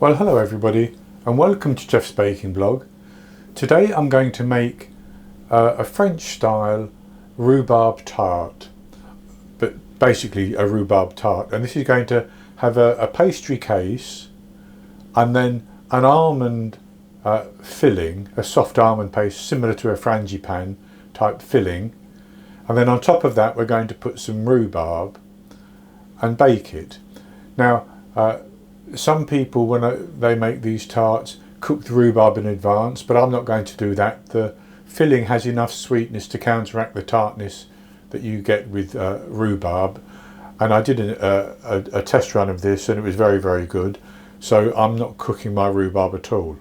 Well, hello everybody and welcome to Jeff's Baking Blog. Today I'm going to make a French style rhubarb tart, but basically a rhubarb tart, and this is going to have a pastry case and then an almond filling, a soft almond paste similar to a frangipane type filling, and then on top of that we're going to put some rhubarb and bake it. Now some people, when they make these tarts, cook the rhubarb in advance, but I'm not going to do that. The filling has enough sweetness to counteract the tartness that you get with rhubarb, and I did a test run of this and it was very, very good. So I'm not cooking my rhubarb at all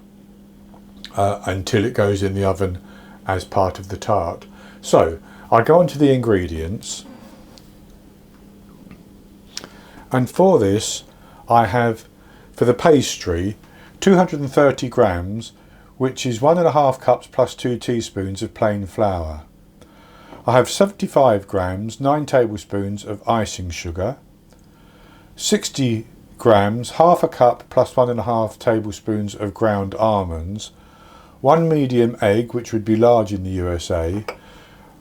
until it goes in the oven as part of the tart. So I go on to the ingredients, and for this I have, for the pastry, 230 grams, which is 1.5 cups plus 2 teaspoons of plain flour. I have 75 grams, 9 tablespoons of icing sugar, 60 grams, half a cup plus 1.5 tablespoons of ground almonds, 1 medium egg, which would be large in the USA,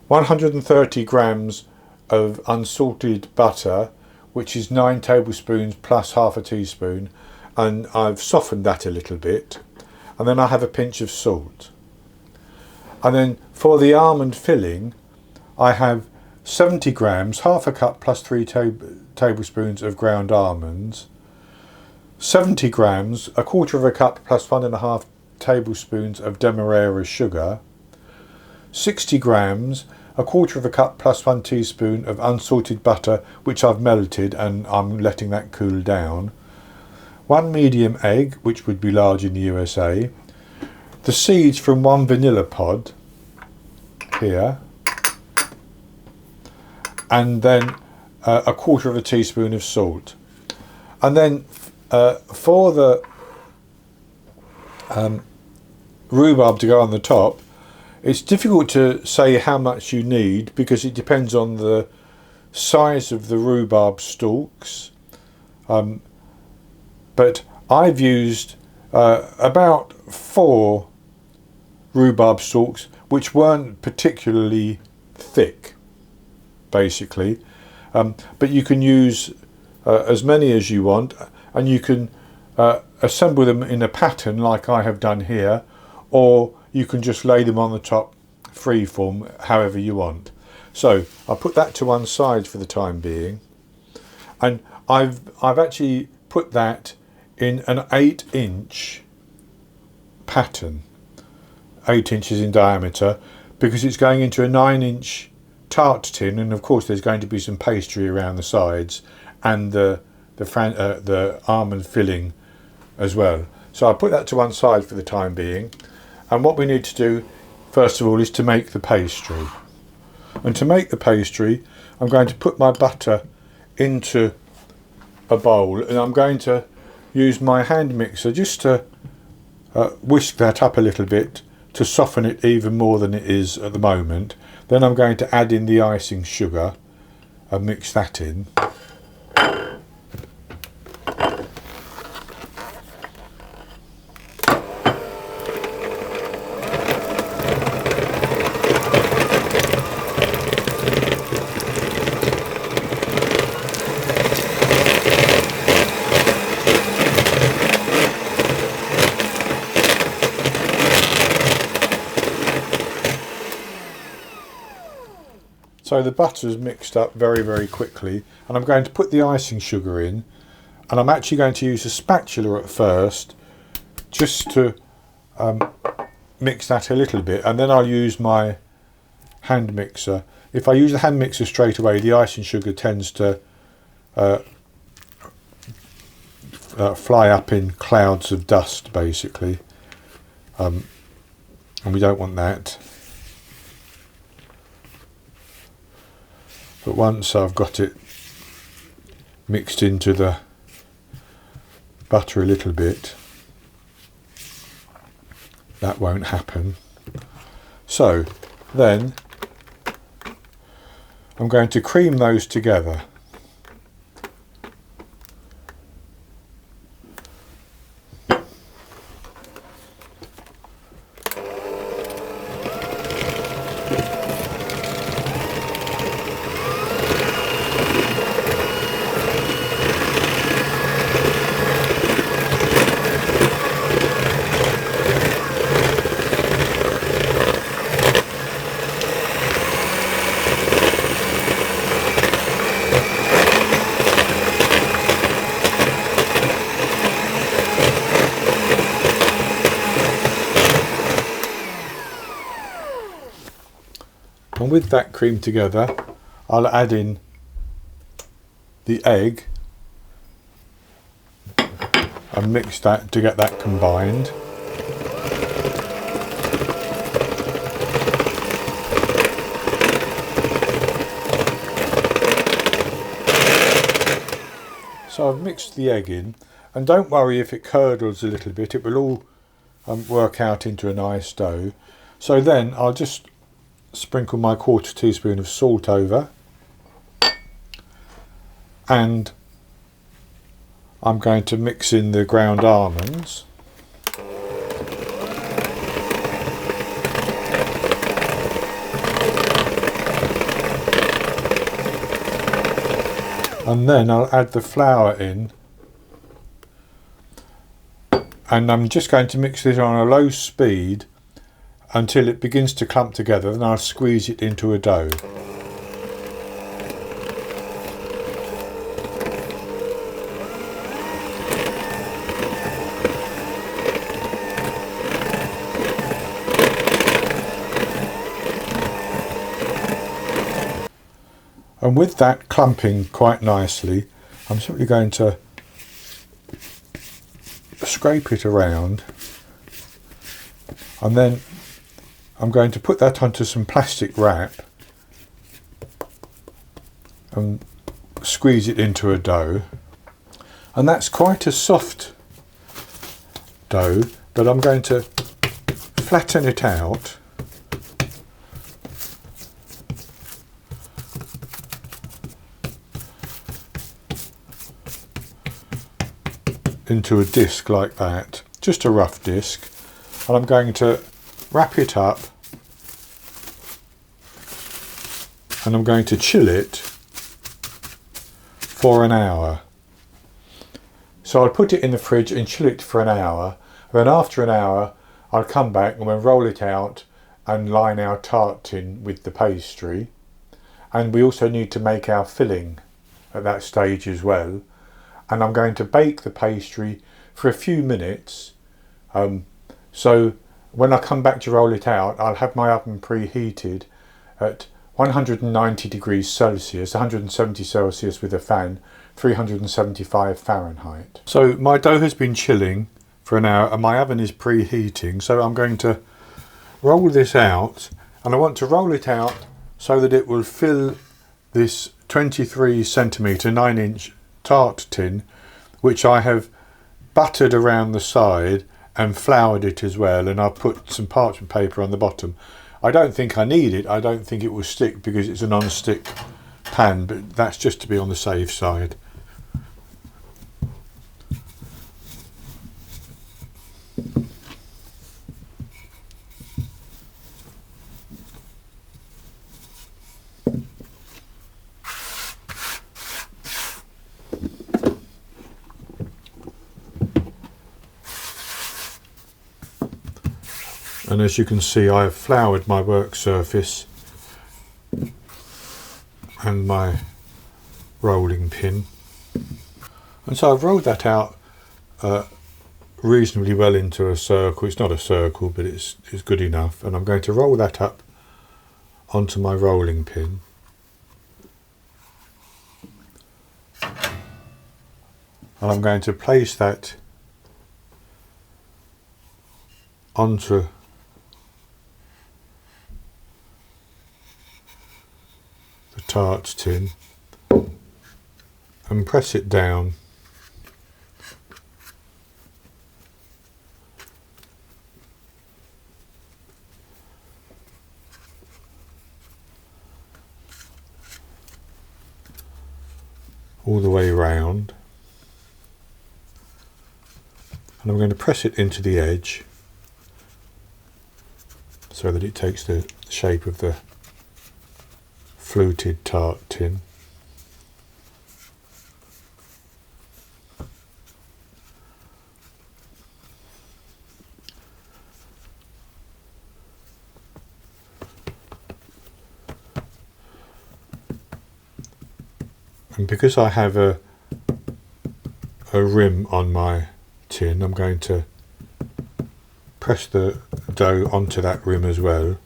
130 grams of unsalted butter, which is 9 tablespoons plus half a teaspoon, and I've softened that a little bit, and then I have a pinch of salt. And then for the almond filling I have 70 grams, half a cup plus 3 tablespoons of ground almonds, 70 grams, a quarter of a cup plus 1.5 tablespoons of demerara sugar, 60 grams, a quarter of a cup plus 1 teaspoon of unsalted butter, which I've melted and I'm letting that cool down, 1 medium egg, which would be large in the USA, the seeds from 1 vanilla pod here, and then a quarter of a teaspoon of salt. And then for the rhubarb to go on the top, it's difficult to say how much you need because it depends on the size of the rhubarb stalks. But I've used about 4 rhubarb stalks, which weren't particularly thick, basically. But you can use as many as you want, and you can assemble them in a pattern like I have done here, or you can just lay them on the top freeform, however you want. So I'll put that to one side for the time being, and I've actually put that in an 8-inch pattern, 8 inches in diameter, because it's going into a 9-inch tart tin, and of course there's going to be some pastry around the sides and the almond filling as well. So I'll put that to one side for the time being, and what we need to do first of all is to make the pastry. And to make the pastry I'm going to put my butter into a bowl, and I'm going to use my hand mixer just to whisk that up a little bit to soften it even more than it is at the moment. Then I'm going to add in the icing sugar and mix that in. So the butter's mixed up very, very quickly, and I'm going to put the icing sugar in, and I'm actually going to use a spatula at first just to mix that a little bit, and then I'll use my hand mixer. If I use the hand mixer straight away, the icing sugar tends to fly up in clouds of dust, basically, and we don't want that. But once I've got it mixed into the butter a little bit, that won't happen. So then I'm going to cream those together. And with that cream together, I'll add in the egg and mix that to get that combined. So I've mixed the egg in, and don't worry if it curdles a little bit, it will all work out into a nice dough. So then I'll just sprinkle my 1/4 teaspoon of salt over, and I'm going to mix in the ground almonds. And then I'll add the flour in, and I'm just going to mix this on a low speed until it begins to clump together, then I'll squeeze it into a dough. And with that clumping quite nicely, I'm simply going to scrape it around, and then I'm going to put that onto some plastic wrap and squeeze it into a dough. And that's quite a soft dough, but I'm going to flatten it out into a disc like that, just a rough disc, and I'm going to wrap it up and I'm going to chill it for an hour. So I'll put it in the fridge and chill it for an hour, and then after an hour I'll come back and we'll roll it out and line our tart tin with the pastry, and we also need to make our filling at that stage as well. And I'm going to bake the pastry for a few minutes, so when I come back to roll it out, I'll have my oven preheated at 190 degrees Celsius, 170 Celsius with a fan, 375 Fahrenheit. So my dough has been chilling for an hour and my oven is preheating, so I'm going to roll this out, and I want to roll it out so that it will fill this 23 centimetre 9-inch tart tin, which I have buttered around the side and floured it as well, and I've put some parchment paper on the bottom. I don't think I need it, I don't think it will stick because it's a non-stick pan, but that's just to be on the safe side. And as you can see, I have floured my work surface and my rolling pin. And so I've rolled that out reasonably well into a circle. It's not a circle, but it's good enough. And I'm going to roll that up onto my rolling pin. And I'm going to place that onto the tart tin and press it down all the way round, and I'm going to press it into the edge so that it takes the shape of the fluted tart tin. And because I have a rim on my tin, I'm going to press the dough onto that rim as well.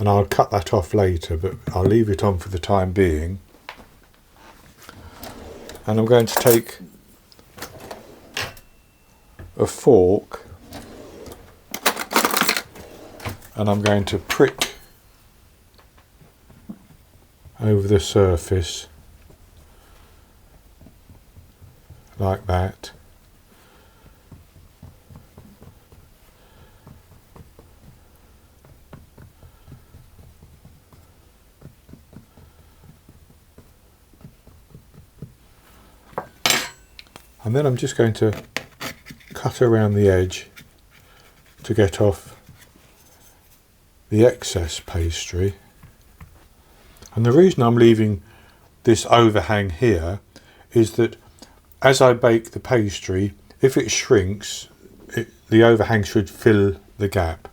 and I'll cut that off later, but I'll leave it on for the time being. And I'm going to take a fork and I'm going to prick over the surface like that. And then I'm just going to cut around the edge to get off the excess pastry. And the reason I'm leaving this overhang here is that as I bake the pastry, if it shrinks, the overhang should fill the gap.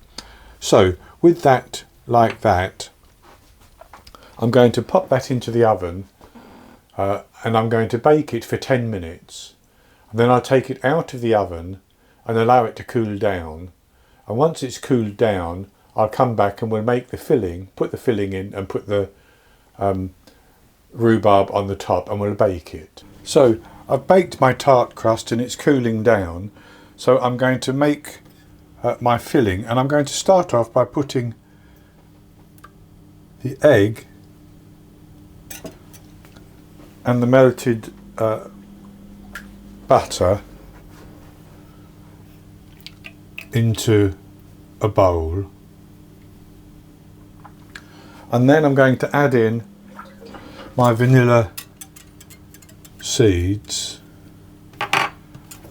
So with that, like that, I'm going to pop that into the oven and I'm going to bake it for 10 minutes. And then I'll take it out of the oven and allow it to cool down. And once it's cooled down, I'll come back and we'll make the filling, put the filling in and put the rhubarb on the top, and we'll bake it. So I've baked my tart crust and it's cooling down. So I'm going to make my filling, and I'm going to start off by putting the egg and the melted butter into a bowl, and then I'm going to add in my vanilla seeds,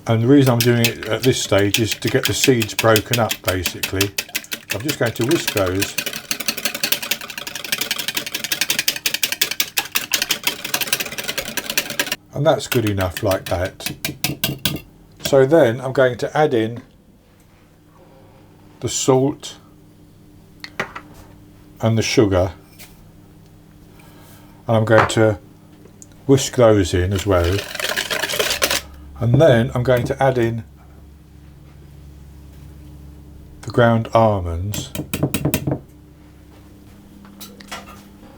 and the reason I'm doing it at this stage is to get the seeds broken up basically. I'm just going to whisk those and that's good enough like that. So then I'm going to add in the salt and the sugar, and I'm going to whisk those in as well, and then I'm going to add in the ground almonds.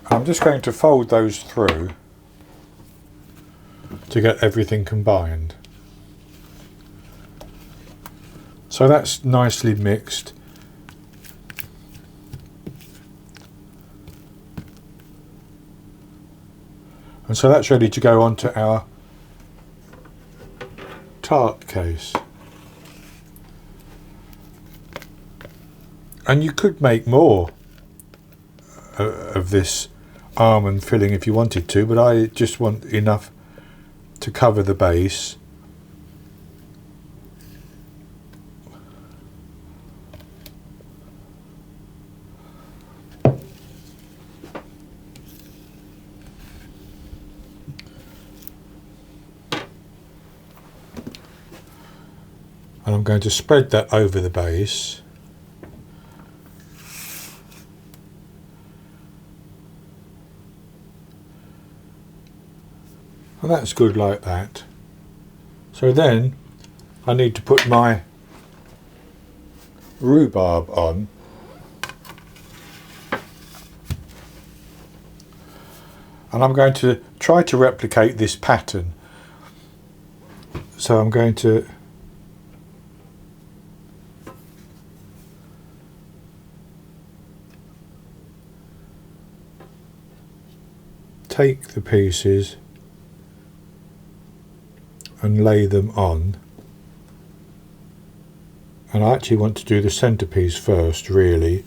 I'm just going to fold those through to get everything combined. So that's nicely mixed. And so that's ready to go onto our tart case. And you could make more of this almond filling if you wanted to, but I just want enough to cover the base. And I'm going to spread that over the base. And that's good like that. So then I need to put my rhubarb on. And I'm going to try to replicate this pattern. So I'm going to take the pieces and lay them on, and I actually want to do the centerpiece first really.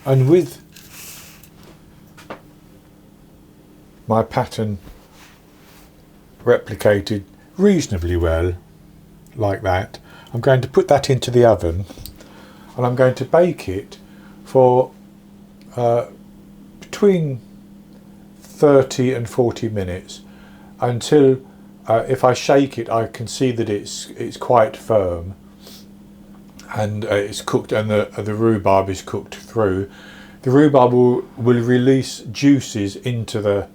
And with my pattern replicated reasonably well like that, I'm going to put that into the oven, and I'm going to bake it for between 30 and 40 minutes until if I shake it I can see that it's quite firm and it's cooked, and the rhubarb is cooked through. The rhubarb will release juices into the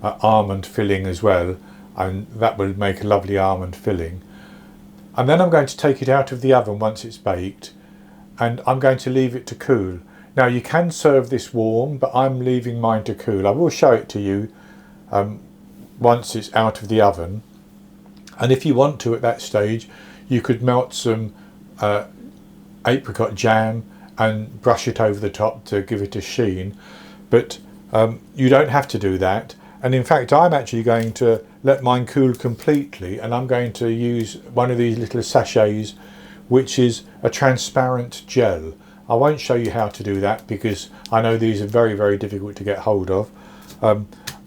almond filling as well, and that will make a lovely almond filling. And then I'm going to take it out of the oven once it's baked, and I'm going to leave it to cool. Now you can serve this warm, but I'm leaving mine to cool. I will show it to you once it's out of the oven. And if you want to at that stage, you could melt some apricot jam and brush it over the top to give it a sheen. But you don't have to do that. And in fact, I'm actually going to let mine cool completely, and I'm going to use one of these little sachets, which is a transparent gel. I won't show you how to do that because I know these are very, very difficult to get hold of.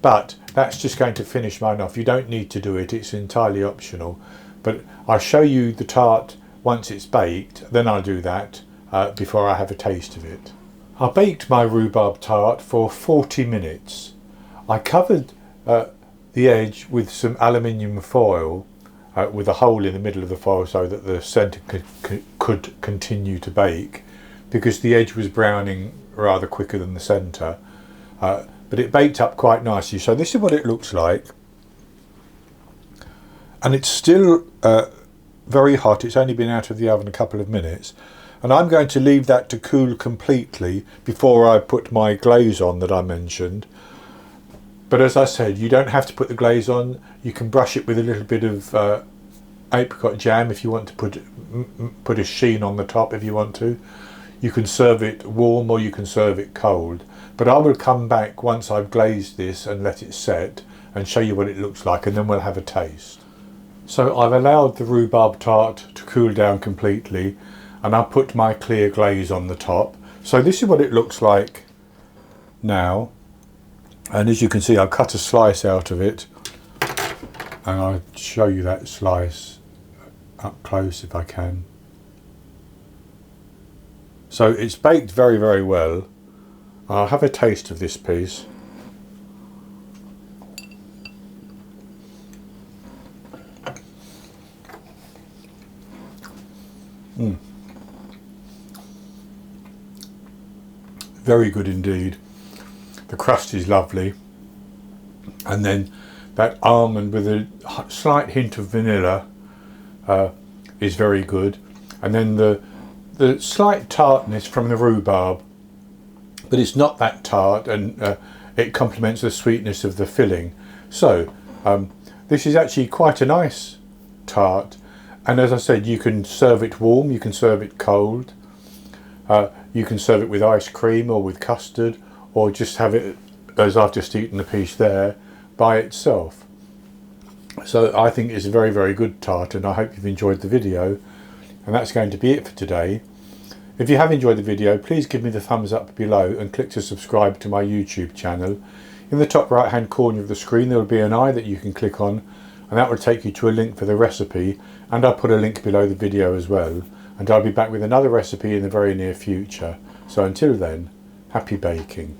But that's just going to finish mine off. You don't need to do it, it's entirely optional. But I'll show you the tart once it's baked, then I'll do that before I have a taste of it. I baked my rhubarb tart for 40 minutes. I covered the edge with some aluminium foil with a hole in the middle of the foil so that the centre could continue to bake, because the edge was browning rather quicker than the centre. But it baked up quite nicely. So this is what it looks like. And it's still very hot. It's only been out of the oven a couple of minutes. And I'm going to leave that to cool completely before I put my glaze on that I mentioned. But as I said, you don't have to put the glaze on. You can brush it with a little bit of apricot jam if you want to put a sheen on the top if you want to. You can serve it warm or you can serve it cold. But I will come back once I've glazed this and let it set and show you what it looks like, and then we'll have a taste. So I've allowed the rhubarb tart to cool down completely, and I'll put my clear glaze on the top. So this is what it looks like now. And as you can see, I've cut a slice out of it, and I'll show you that slice up close if I can. So it's baked very, very well. I'll have a taste of this piece. Very good indeed. The crust is lovely, and then that almond with a slight hint of vanilla is very good, and then the slight tartness from the rhubarb, but it's not that tart, and it complements the sweetness of the filling. So this is actually quite a nice tart, and as I said, you can serve it warm, you can serve it cold, you can serve it with ice cream or with custard, or just have it, as I've just eaten a piece there, by itself. So I think it's a very, very good tart, and I hope you've enjoyed the video. And that's going to be it for today. If you have enjoyed the video, please give me the thumbs up below and click to subscribe to my YouTube channel. In the top right hand corner of the screen there will be an eye that you can click on, and that will take you to a link for the recipe, and I'll put a link below the video as well. And I'll be back with another recipe in the very near future. So until then, happy baking.